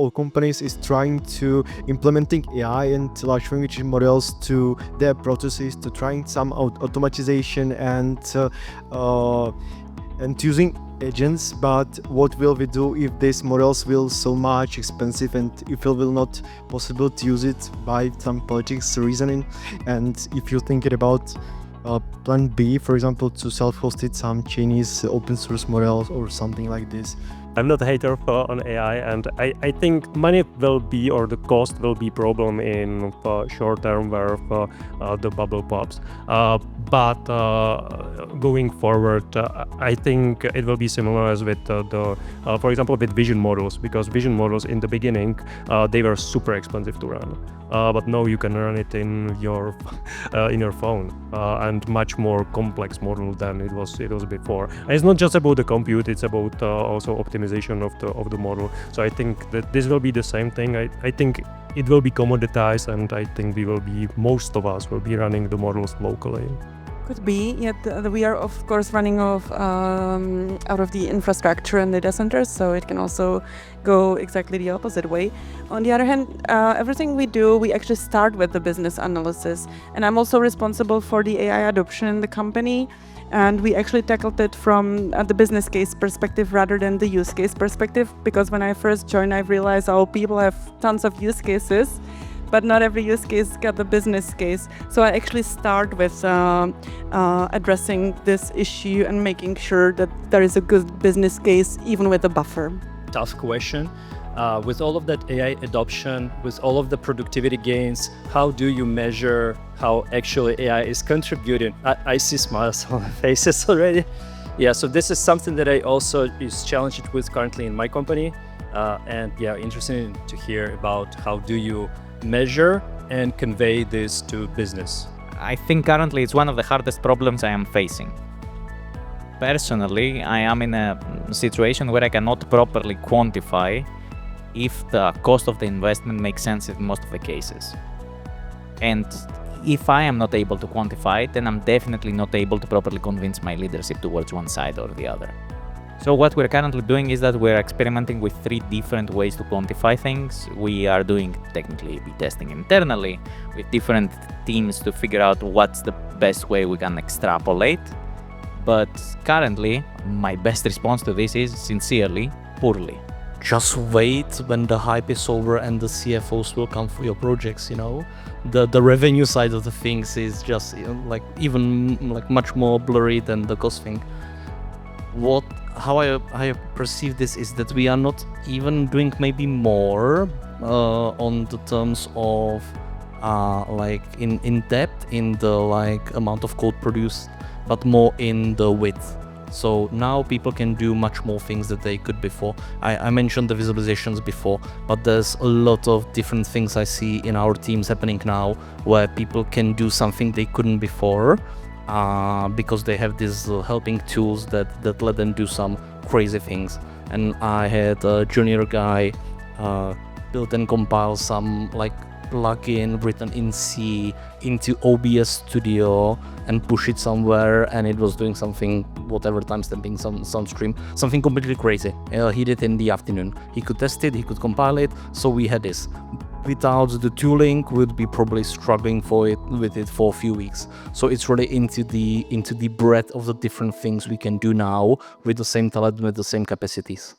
all companies is trying to implementing AI and large language models to their processes, to trying some automatization and using agents. But what will we do if these models will so much expensive and if it will not possible to use it by some politics reasoning? And if you're thinking about plan B, for example, to self-hosted some Chinese open source models or something like this. I'm not a hater on AI, and I think money will be, or the cost will be problem in short term where the bubble pops. But going forward, I think it will be similar as with for example, with vision models, because vision models in the beginning, they were super expensive to run. But now you can run it in your phone, and much more complex model than it was before. And it's not just about the compute; it's about also optimization of the model. So I think that this will be the same thing. I think it will be commoditized, and I think most of us will be running the models locally. Could be, yet we are of course running off out of the infrastructure and data centers, so it can also go exactly the opposite way. On the other hand, everything we do, we actually start with the business analysis, and I'm also responsible for the AI adoption in the company, and we actually tackled it from the business case perspective rather than the use case perspective, because when I first joined, I realized people have tons of use cases, but not every use case got the business case. So I actually start with addressing this issue and making sure that there is a good business case, even with a buffer. Tough question. With all of that AI adoption, with all of the productivity gains, how do you measure how actually AI is contributing? I see smiles on their faces already. Yeah, so this is something that I also is challenged with currently in my company. And yeah, interesting to hear about how do you measure and convey this to business. I think currently it's one of the hardest problems I am facing. Personally, I am in a situation where I cannot properly quantify if the cost of the investment makes sense in most of the cases. And if I am not able to quantify it, then I'm definitely not able to properly convince my leadership towards one side or the other. So what we're currently doing is that we're experimenting with 3 different ways to quantify things. We are doing technically A/B testing internally with different teams to figure out what's the best way we can extrapolate. But currently, my best response to this is sincerely, poorly. Just wait when the hype is over and the CFOs will come for your projects, you know. The revenue side of the things is just much more blurry than the cost thing. How I perceive this is that we are not even doing maybe more on the terms of in depth in the amount of code produced, but more in the width. So now people can do much more things that they could before. I mentioned the visualizations before, but there's a lot of different things I see in our teams happening now where people can do something they couldn't before. Because they have these helping tools that let them do some crazy things. And I had a junior guy build and compile some plugin written in C into OBS Studio and push it somewhere, and it was doing something, whatever, timestamping some stream, something completely crazy. He did it in the afternoon. He could test it, he could compile it, so we had this. Without the tooling, we'd be probably struggling with it for a few weeks. So it's really into the breadth of the different things we can do now with the same talent, with the same capacities.